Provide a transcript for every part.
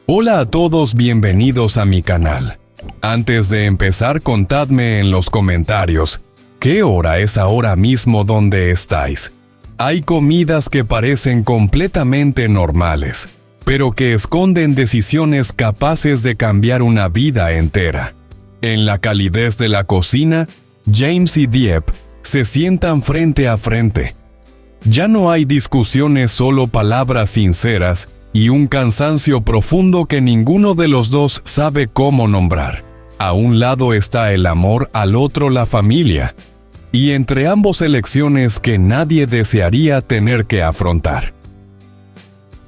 Hola a todos, bienvenidos a mi canal. Antes de empezar, contadme en los comentarios, ¿qué hora es ahora mismo donde estáis? Hay comidas que parecen completamente normales, pero que esconden decisiones capaces de cambiar una vida entera. En la calidez de la cocina, James y Dieppe se sientan frente a frente. Ya no hay discusiones, solo palabras sinceras y un cansancio profundo que ninguno de los dos sabe cómo nombrar. A un lado está el amor, al otro la familia, y entre ambos elecciones que nadie desearía tener que afrontar.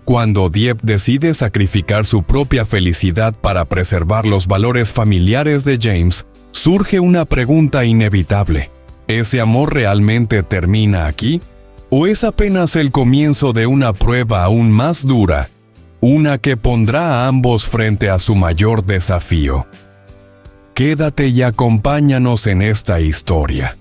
Cuando Dieppe decide sacrificar su propia felicidad para preservar los valores familiares de James, surge una pregunta inevitable. ¿Ese amor realmente termina aquí? ¿O es apenas el comienzo de una prueba aún más dura, una que pondrá a ambos frente a su mayor desafío? Quédate y acompáñanos en esta historia,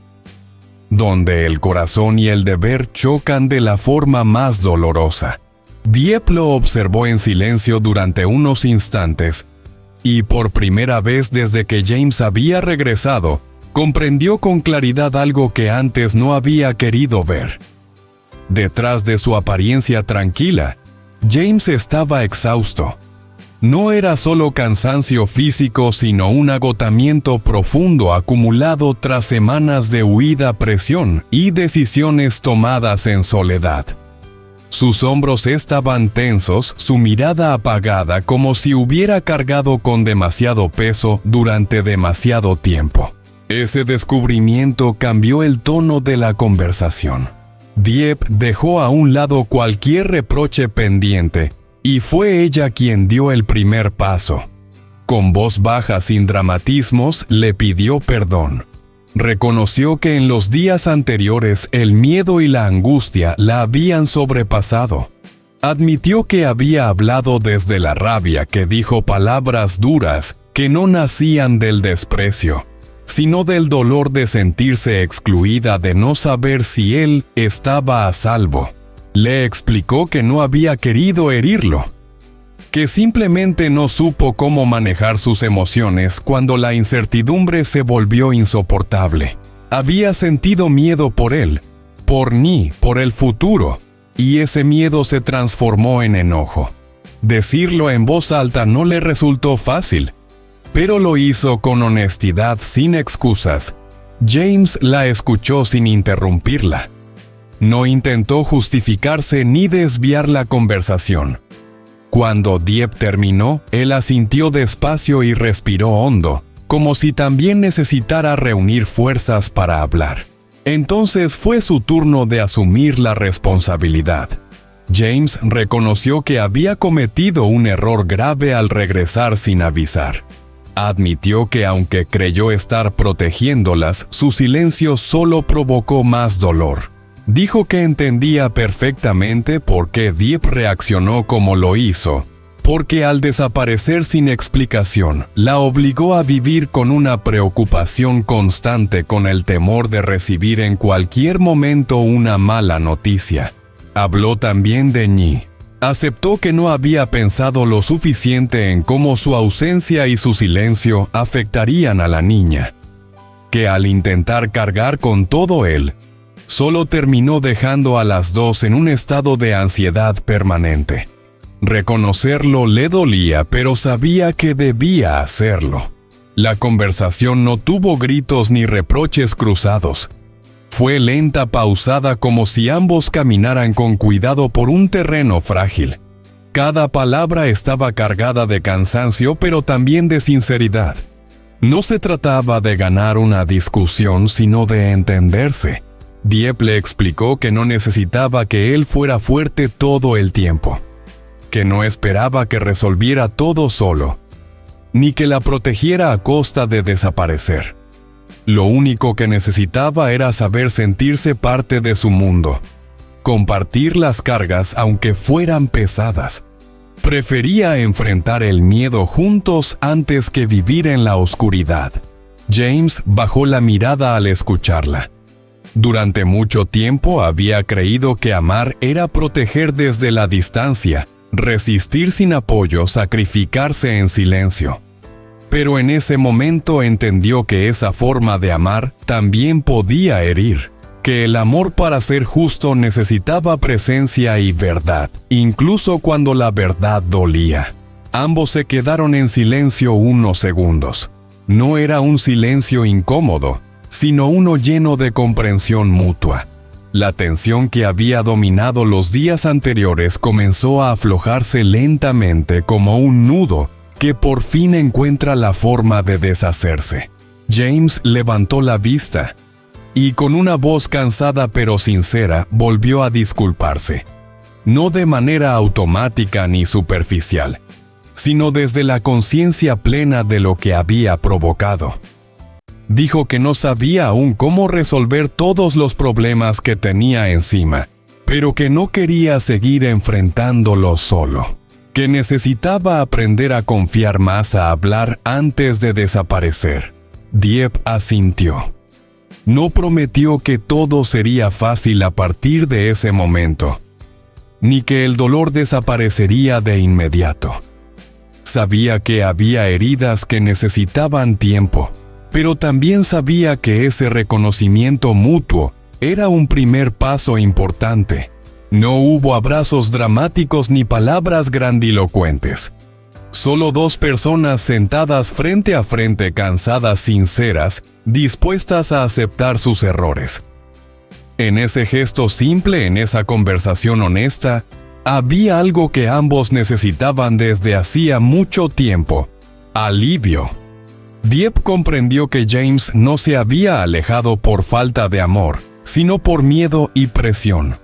donde el corazón y el deber chocan de la forma más dolorosa. Dieppe lo observó en silencio durante unos instantes, y por primera vez desde que James había regresado, comprendió con claridad algo que antes no había querido ver. Detrás de su apariencia tranquila, James estaba exhausto. No era solo cansancio físico, sino un agotamiento profundo acumulado tras semanas de huida, presión y decisiones tomadas en soledad. Sus hombros estaban tensos, su mirada apagada, como si hubiera cargado con demasiado peso durante demasiado tiempo. Ese descubrimiento cambió el tono de la conversación. Dieppe dejó a un lado cualquier reproche pendiente, y fue ella quien dio el primer paso. Con voz baja, sin dramatismos, le pidió perdón. Reconoció que en los días anteriores el miedo y la angustia la habían sobrepasado. Admitió que había hablado desde la rabia, que dijo palabras duras que no nacían del desprecio, sino del dolor de sentirse excluida, de no saber si él estaba a salvo. Le explicó que no había querido herirlo, que simplemente no supo cómo manejar sus emociones cuando la incertidumbre se volvió insoportable. Había sentido miedo por él, por Nhi, por el futuro, y ese miedo se transformó en enojo. Decirlo en voz alta no le resultó fácil, pero lo hizo con honestidad, sin excusas. James la escuchó sin interrumpirla. No intentó justificarse ni desviar la conversación. Cuando Dieppe terminó, él asintió despacio y respiró hondo, como si también necesitara reunir fuerzas para hablar. Entonces fue su turno de asumir la responsabilidad. James reconoció que había cometido un error grave al regresar sin avisar. Admitió que aunque creyó estar protegiéndolas, su silencio solo provocó más dolor. Dijo que entendía perfectamente por qué Dieppe reaccionó como lo hizo, porque al desaparecer sin explicación, la obligó a vivir con una preocupación constante, con el temor de recibir en cualquier momento una mala noticia. Habló también de Nhi. Aceptó que no había pensado lo suficiente en cómo su ausencia y su silencio afectarían a la niña, que al intentar cargar con todo él, solo terminó dejando a las dos en un estado de ansiedad permanente. Reconocerlo le dolía, pero sabía que debía hacerlo. La conversación no tuvo gritos ni reproches cruzados. Fue lenta, pausada, como si ambos caminaran con cuidado por un terreno frágil. Cada palabra estaba cargada de cansancio, pero también de sinceridad. No se trataba de ganar una discusión, sino de entenderse. Dieppe le explicó que no necesitaba que él fuera fuerte todo el tiempo, que no esperaba que resolviera todo solo, ni que la protegiera a costa de desaparecer. Lo único que necesitaba era saber sentirse parte de su mundo, compartir las cargas aunque fueran pesadas. Prefería enfrentar el miedo juntos antes que vivir en la oscuridad. James bajó la mirada al escucharla. Durante mucho tiempo había creído que amar era proteger desde la distancia, resistir sin apoyo, sacrificarse en silencio. Pero en ese momento entendió que esa forma de amar también podía herir, que el amor para ser justo necesitaba presencia y verdad, incluso cuando la verdad dolía. Ambos se quedaron en silencio unos segundos. No era un silencio incómodo, sino uno lleno de comprensión mutua. La tensión que había dominado los días anteriores comenzó a aflojarse lentamente como un nudo que por fin encuentra la forma de deshacerse. James levantó la vista y con una voz cansada pero sincera volvió a disculparse. No de manera automática ni superficial, sino desde la conciencia plena de lo que había provocado. Dijo que no sabía aún cómo resolver todos los problemas que tenía encima, pero que no quería seguir enfrentándolos solo, que necesitaba aprender a confiar más, a hablar antes de desaparecer. Dieppe asintió. No prometió que todo sería fácil a partir de ese momento, ni que el dolor desaparecería de inmediato. Sabía que había heridas que necesitaban tiempo, pero también sabía que ese reconocimiento mutuo era un primer paso importante. No hubo abrazos dramáticos ni palabras grandilocuentes. Solo dos personas sentadas frente a frente, cansadas, sinceras, dispuestas a aceptar sus errores. En ese gesto simple, en esa conversación honesta, había algo que ambos necesitaban desde hacía mucho tiempo: alivio. Dieppe comprendió que James no se había alejado por falta de amor, sino por miedo y presión.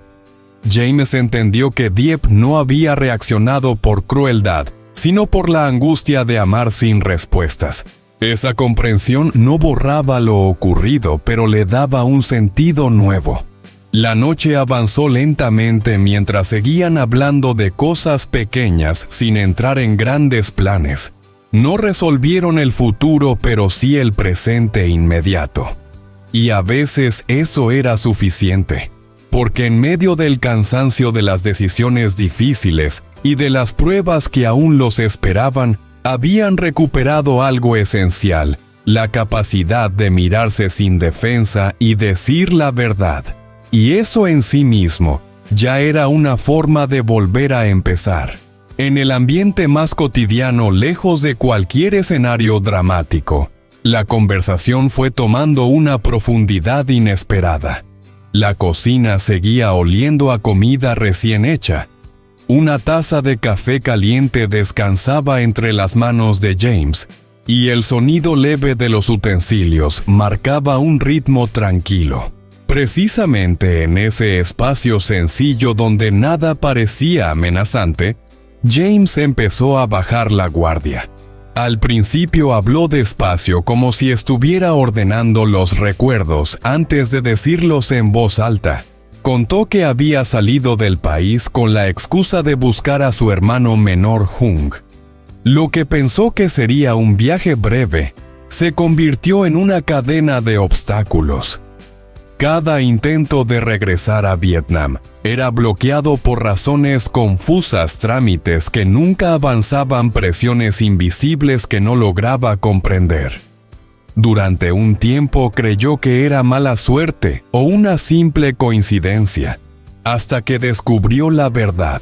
James entendió que Dieppe no había reaccionado por crueldad, sino por la angustia de amar sin respuestas. Esa comprensión no borraba lo ocurrido, pero le daba un sentido nuevo. La noche avanzó lentamente mientras seguían hablando de cosas pequeñas sin entrar en grandes planes. No resolvieron el futuro, pero sí el presente inmediato. Y a veces eso era suficiente, porque en medio del cansancio de las decisiones difíciles y de las pruebas que aún los esperaban, habían recuperado algo esencial: la capacidad de mirarse sin defensa y decir la verdad. Y eso en sí mismo ya era una forma de volver a empezar. En el ambiente más cotidiano, lejos de cualquier escenario dramático, la conversación fue tomando una profundidad inesperada. La cocina seguía oliendo a comida recién hecha. Una taza de café caliente descansaba entre las manos de James, y el sonido leve de los utensilios marcaba un ritmo tranquilo. Precisamente en ese espacio sencillo donde nada parecía amenazante, James empezó a bajar la guardia. Al principio habló despacio, como si estuviera ordenando los recuerdos antes de decirlos en voz alta. Contó que había salido del país con la excusa de buscar a su hermano menor Hung. Lo que pensó que sería un viaje breve se convirtió en una cadena de obstáculos. Cada intento de regresar a Vietnam era bloqueado por razones confusas, trámites que nunca avanzaban, presiones invisibles que no lograba comprender. Durante un tiempo creyó que era mala suerte o una simple coincidencia, hasta que descubrió la verdad.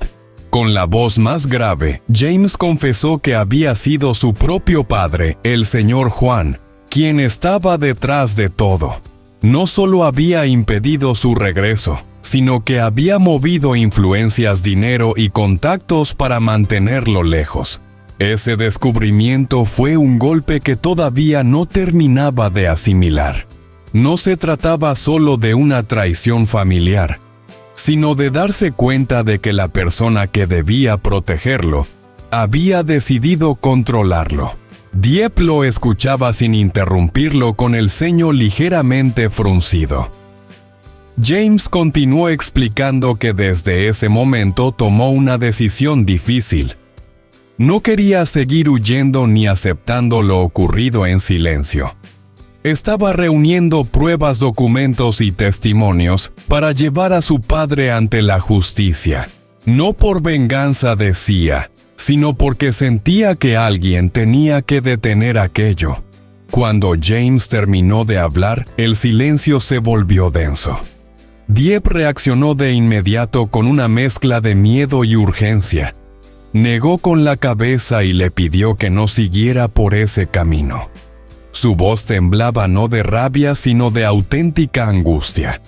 Con la voz más grave, James confesó que había sido su propio padre, el señor Juan, quien estaba detrás de todo. No solo había impedido su regreso, sino que había movido influencias, dinero y contactos para mantenerlo lejos. Ese descubrimiento fue un golpe que todavía no terminaba de asimilar. No se trataba solo de una traición familiar, sino de darse cuenta de que la persona que debía protegerlo había decidido controlarlo. Dieppe lo escuchaba sin interrumpirlo, con el ceño ligeramente fruncido. James continuó explicando que desde ese momento tomó una decisión difícil. No quería seguir huyendo ni aceptando lo ocurrido en silencio. Estaba reuniendo pruebas, documentos y testimonios para llevar a su padre ante la justicia. No por venganza decía, sino porque sentía que alguien tenía que detener aquello. Cuando James terminó de hablar, el silencio se volvió denso. Dieppe reaccionó de inmediato con una mezcla de miedo y urgencia. Negó con la cabeza y le pidió que no siguiera por ese camino. Su voz temblaba no de rabia, sino de auténtica angustia.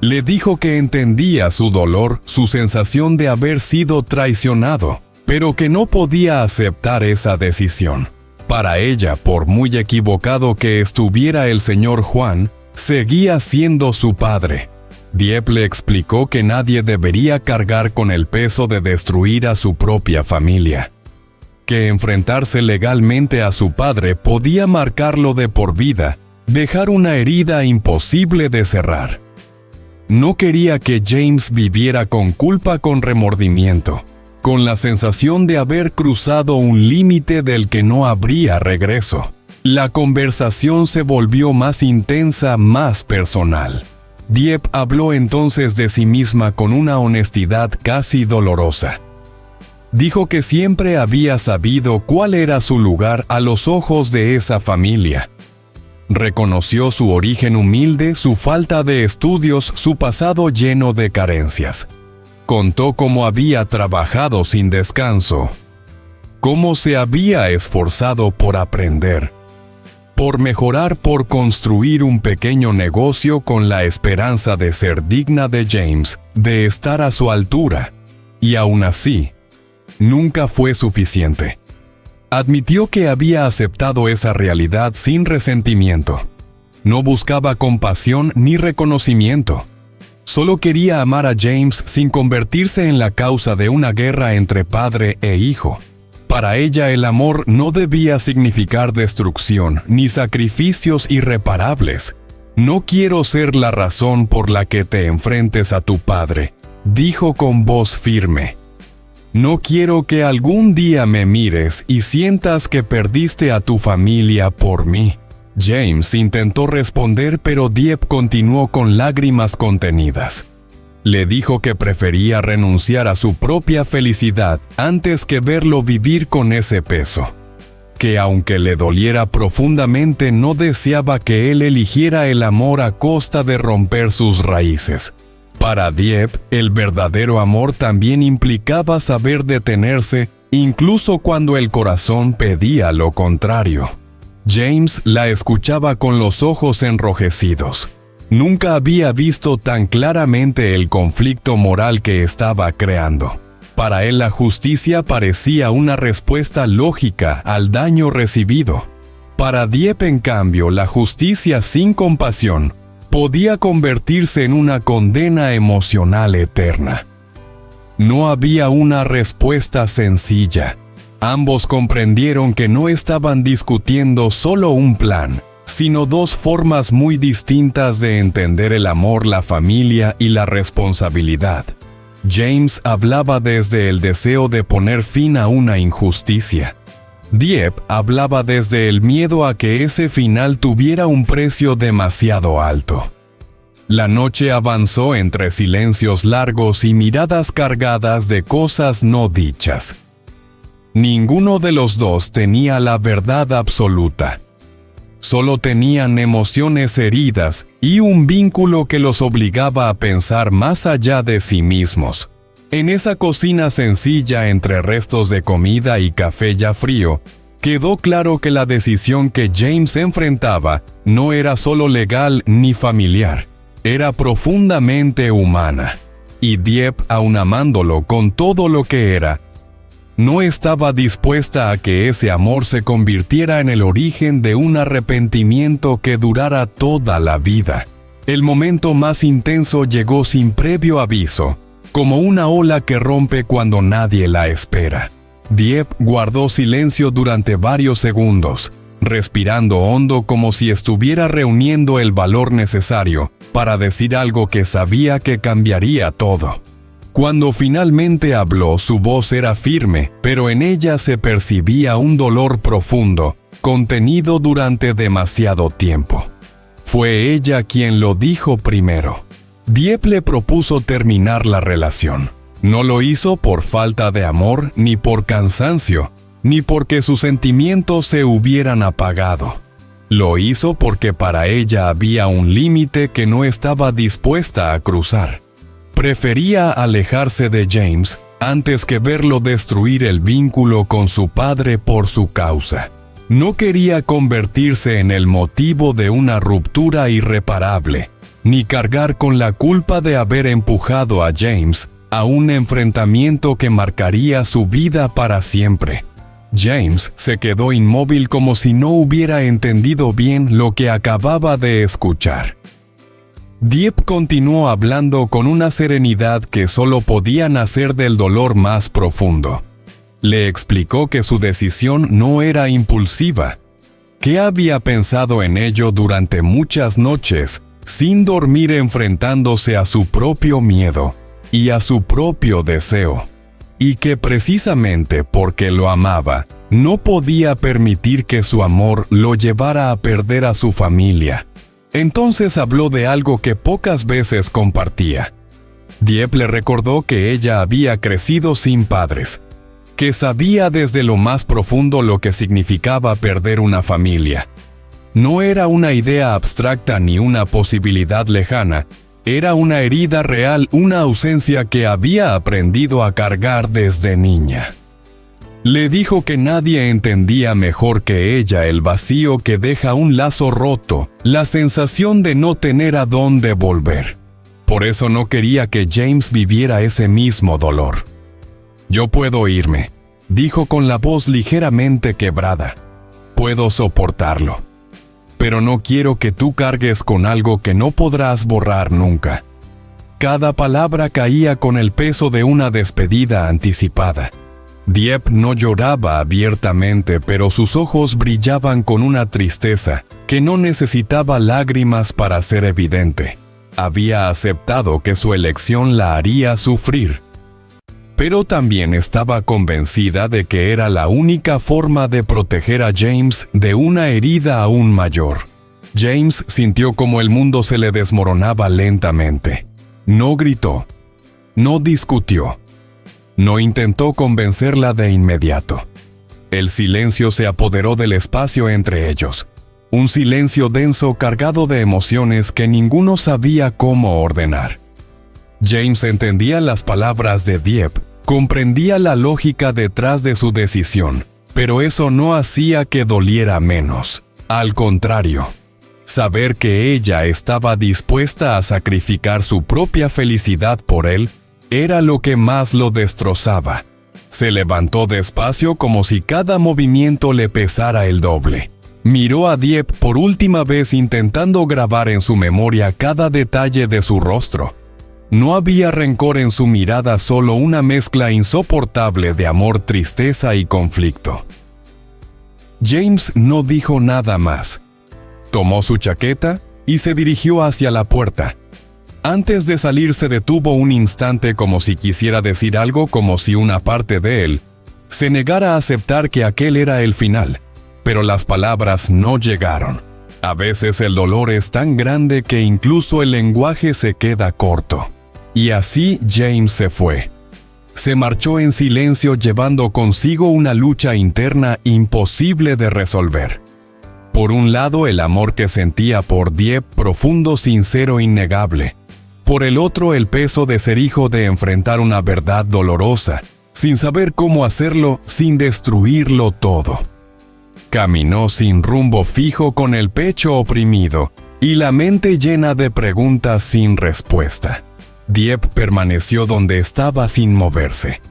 Le dijo que entendía su dolor, su sensación de haber sido traicionado, pero que no podía aceptar esa decisión. Para ella, por muy equivocado que estuviera el señor Juan, seguía siendo su padre. Dieppe le explicó que nadie debería cargar con el peso de destruir a su propia familia, que enfrentarse legalmente a su padre podía marcarlo de por vida, dejar una herida imposible de cerrar. No quería que James viviera con culpa, con remordimiento, con la sensación de haber cruzado un límite del que no habría regreso. La conversación se volvió más intensa, más personal. Dieppe habló entonces de sí misma con una honestidad casi dolorosa. Dijo que siempre había sabido cuál era su lugar a los ojos de esa familia. Reconoció su origen humilde, su falta de estudios, su pasado lleno de carencias. Contó cómo había trabajado sin descanso, cómo se había esforzado por aprender, por mejorar, por construir un pequeño negocio con la esperanza de ser digna de James, de estar a su altura. Y aún así, nunca fue suficiente. Admitió que había aceptado esa realidad sin resentimiento. No buscaba compasión ni reconocimiento. Solo quería amar a James sin convertirse en la causa de una guerra entre padre e hijo. Para ella el amor no debía significar destrucción ni sacrificios irreparables. No quiero ser la razón por la que te enfrentes a tu padre, dijo con voz firme. No quiero que algún día me mires y sientas que perdiste a tu familia por mí. James intentó responder, pero Dieppe continuó con lágrimas contenidas. Le dijo que prefería renunciar a su propia felicidad antes que verlo vivir con ese peso. Que aunque le doliera profundamente, no deseaba que él eligiera el amor a costa de romper sus raíces. Para Dieppe, el verdadero amor también implicaba saber detenerse, incluso cuando el corazón pedía lo contrario. James la escuchaba con los ojos enrojecidos. Nunca había visto tan claramente el conflicto moral que estaba creando. Para él la justicia parecía una respuesta lógica al daño recibido. Para Dieppe, en cambio, la justicia sin compasión podía convertirse en una condena emocional eterna. No había una respuesta sencilla. Ambos comprendieron que no estaban discutiendo solo un plan, sino dos formas muy distintas de entender el amor, la familia y la responsabilidad. James hablaba desde el deseo de poner fin a una injusticia. Dieppe hablaba desde el miedo a que ese final tuviera un precio demasiado alto. La noche avanzó entre silencios largos y miradas cargadas de cosas no dichas. Ninguno de los dos tenía la verdad absoluta. Solo tenían emociones heridas y un vínculo que los obligaba a pensar más allá de sí mismos. En esa cocina sencilla entre restos de comida y café ya frío, quedó claro que la decisión que James enfrentaba no era solo legal ni familiar, era profundamente humana. Y Dieppe, aun amándolo con todo lo que era, no estaba dispuesta a que ese amor se convirtiera en el origen de un arrepentimiento que durara toda la vida. El momento más intenso llegó sin previo aviso, como una ola que rompe cuando nadie la espera. Dieppe guardó silencio durante varios segundos, respirando hondo como si estuviera reuniendo el valor necesario para decir algo que sabía que cambiaría todo. Cuando finalmente habló, su voz era firme, pero en ella se percibía un dolor profundo, contenido durante demasiado tiempo. Fue ella quien lo dijo primero. Dieppe le propuso terminar la relación. No lo hizo por falta de amor, ni por cansancio, ni porque sus sentimientos se hubieran apagado. Lo hizo porque para ella había un límite que no estaba dispuesta a cruzar. Prefería alejarse de James antes que verlo destruir el vínculo con su padre por su causa. No quería convertirse en el motivo de una ruptura irreparable, ni cargar con la culpa de haber empujado a James a un enfrentamiento que marcaría su vida para siempre. James se quedó inmóvil como si no hubiera entendido bien lo que acababa de escuchar. Dieppe continuó hablando con una serenidad que solo podía nacer del dolor más profundo. Le explicó que su decisión no era impulsiva, que había pensado en ello durante muchas noches, sin dormir, enfrentándose a su propio miedo y a su propio deseo, y que precisamente porque lo amaba, no podía permitir que su amor lo llevara a perder a su familia. Entonces habló de algo que pocas veces compartía. Dieppe le recordó que ella había crecido sin padres, que sabía desde lo más profundo lo que significaba perder una familia. No era una idea abstracta ni una posibilidad lejana, era una herida real, una ausencia que había aprendido a cargar desde niña. Le dijo que nadie entendía mejor que ella el vacío que deja un lazo roto, la sensación de no tener a dónde volver. Por eso no quería que James viviera ese mismo dolor. «Yo puedo irme», dijo con la voz ligeramente quebrada. «Puedo soportarlo. Pero no quiero que tú cargues con algo que no podrás borrar nunca». Cada palabra caía con el peso de una despedida anticipada. Dieppe no lloraba abiertamente, pero sus ojos brillaban con una tristeza que no necesitaba lágrimas para ser evidente. Había aceptado que su elección la haría sufrir, pero también estaba convencida de que era la única forma de proteger a James de una herida aún mayor. James sintió como el mundo se le desmoronaba lentamente. No gritó, no discutió, no intentó convencerla de inmediato. El silencio se apoderó del espacio entre ellos, un silencio denso cargado de emociones que ninguno sabía cómo ordenar. James entendía las palabras de Dieppe, comprendía la lógica detrás de su decisión, pero eso no hacía que doliera menos. Al contrario, saber que ella estaba dispuesta a sacrificar su propia felicidad por él era lo que más lo destrozaba. Se levantó despacio como si cada movimiento le pesara el doble. Miró a Dieppe por última vez intentando grabar en su memoria cada detalle de su rostro. No había rencor en su mirada, solo una mezcla insoportable de amor, tristeza y conflicto. James no dijo nada más. Tomó su chaqueta y se dirigió hacia la puerta. Antes de salir se detuvo un instante como si quisiera decir algo, como si una parte de él se negara a aceptar que aquel era el final, pero las palabras no llegaron. A veces el dolor es tan grande que incluso el lenguaje se queda corto. Y así James se fue. Se marchó en silencio, llevando consigo una lucha interna imposible de resolver. Por un lado, el amor que sentía por Dieppe, profundo, sincero, innegable. Por el otro, el peso de ser hijo, de enfrentar una verdad dolorosa, sin saber cómo hacerlo, sin destruirlo todo. Caminó sin rumbo fijo, con el pecho oprimido y la mente llena de preguntas sin respuesta. Dieppe permaneció donde estaba sin moverse.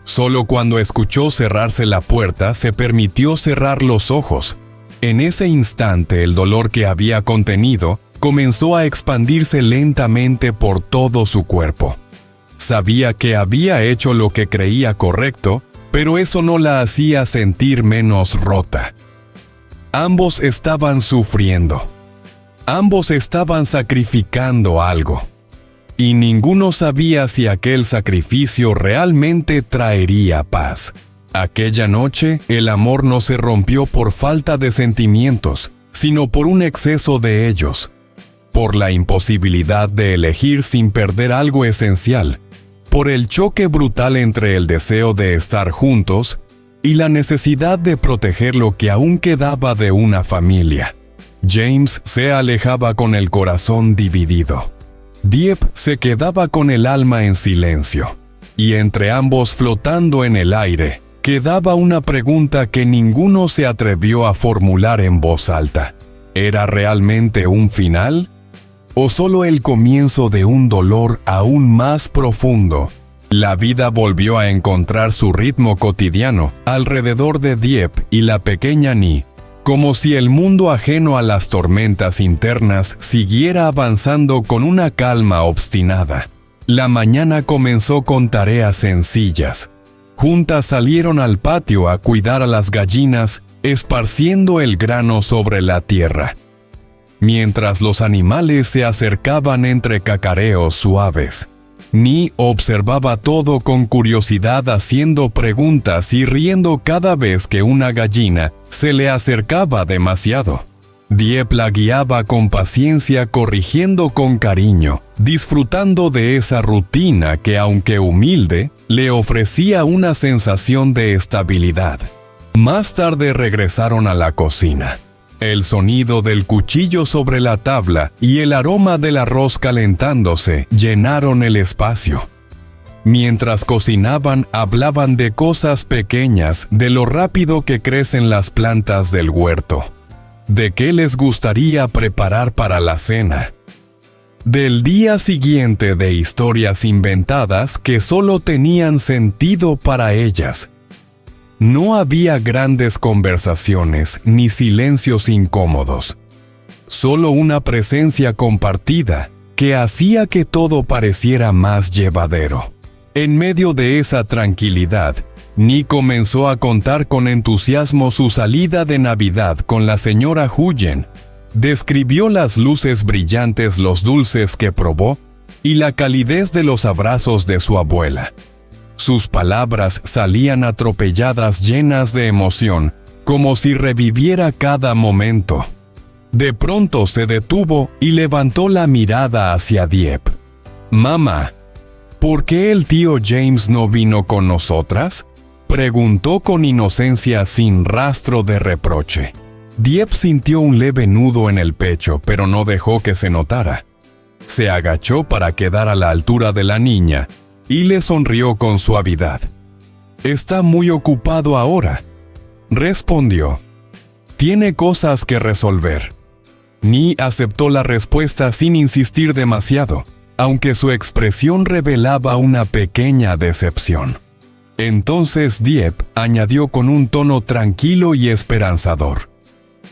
Solo cuando escuchó cerrarse la puerta se permitió cerrar los ojos. En ese instante, el dolor que había contenido comenzó a expandirse lentamente por todo su cuerpo. Sabía que había hecho lo que creía correcto, pero eso no la hacía sentir menos rota. Ambos estaban sufriendo. Ambos estaban sacrificando algo. Y ninguno sabía si aquel sacrificio realmente traería paz. Aquella noche, el amor no se rompió por falta de sentimientos, sino por un exceso de ellos. Por la imposibilidad de elegir sin perder algo esencial. por el choque brutal entre el deseo de estar juntos y la necesidad de proteger lo que aún quedaba de una familia. James se alejaba con el corazón dividido. Dieppe se quedaba con el alma en silencio, y entre ambos flotando en el aire, quedaba una pregunta que ninguno se atrevió a formular en voz alta. ¿Era realmente un final? ¿O solo el comienzo de un dolor aún más profundo? La vida volvió a encontrar su ritmo cotidiano alrededor de Dieppe y la pequeña Nie, como si el mundo ajeno a las tormentas internas siguiera avanzando con una calma obstinada. La mañana comenzó con tareas sencillas. Juntas salieron al patio a cuidar a las gallinas, esparciendo el grano sobre la tierra. Mientras los animales se acercaban entre cacareos suaves, Nie observaba todo con curiosidad, haciendo preguntas y riendo cada vez que una gallina se le acercaba demasiado. Dieppe la guiaba con paciencia, corrigiendo con cariño, disfrutando de esa rutina que, aunque humilde, le ofrecía una sensación de estabilidad. Más tarde regresaron a la cocina. El sonido del cuchillo sobre la tabla y el aroma del arroz calentándose llenaron el espacio. Mientras cocinaban, hablaban de cosas pequeñas, de lo rápido que crecen las plantas del huerto, de qué les gustaría preparar para la cena, del día siguiente, de historias inventadas que solo tenían sentido para ellas. No había grandes conversaciones ni silencios incómodos, solo una presencia compartida que hacía que todo pareciera más llevadero. En medio de esa tranquilidad, Nie comenzó a contar con entusiasmo su salida de Navidad con la señora Huyen. Describió las luces brillantes, los dulces que probó y la calidez de los abrazos de su abuela. Sus palabras salían atropelladas, llenas de emoción, como si reviviera cada momento. De pronto se detuvo y levantó la mirada hacia Dieppe. «Mamá, ¿por qué el tío James no vino con nosotras?», preguntó con inocencia, sin rastro de reproche. Dieppe sintió un leve nudo en el pecho, pero no dejó que se notara. Se agachó para quedar a la altura de la niña y le sonrió con suavidad. «Está muy ocupado ahora», respondió. «Tiene cosas que resolver». Nie aceptó la respuesta sin insistir demasiado, aunque su expresión revelaba una pequeña decepción. Entonces Dieppe añadió con un tono tranquilo y esperanzador: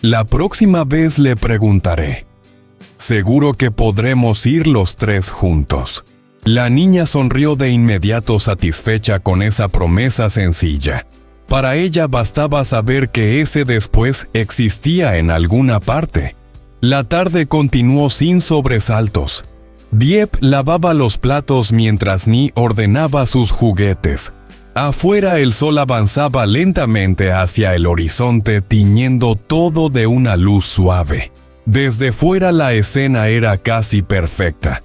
«La próxima vez le preguntaré. Seguro que podremos ir los tres juntos». La niña sonrió de inmediato, satisfecha con esa promesa sencilla. Para ella bastaba saber que ese después existía en alguna parte. La tarde continuó sin sobresaltos. Dieppe lavaba los platos mientras Nie ordenaba sus juguetes. Afuera el sol avanzaba lentamente hacia el horizonte, tiñendo todo de una luz suave. Desde fuera la escena era casi perfecta.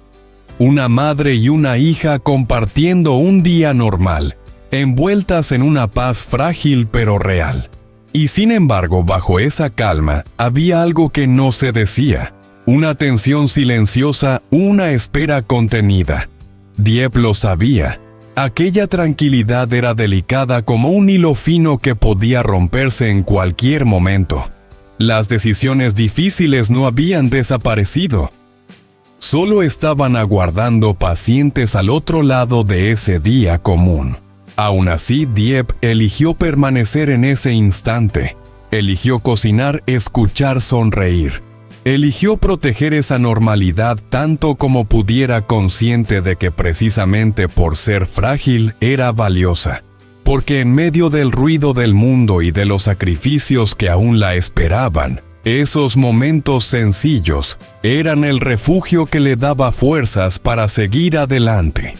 Una madre y una hija compartiendo un día normal, envueltas en una paz frágil pero real. Y sin embargo, bajo esa calma, había algo que no se decía. Una tensión silenciosa, una espera contenida. Dieppe lo sabía. Aquella tranquilidad era delicada como un hilo fino que podía romperse en cualquier momento. Las decisiones difíciles no habían desaparecido. Solo estaban aguardando pacientes al otro lado de ese día común. Aún así, Dieppe eligió permanecer en ese instante. Eligió cocinar, escuchar, sonreír. Eligió proteger esa normalidad tanto como pudiera, consciente de que precisamente por ser frágil era valiosa. Porque en medio del ruido del mundo y de los sacrificios que aún la esperaban, esos momentos sencillos eran el refugio que le daba fuerzas para seguir adelante.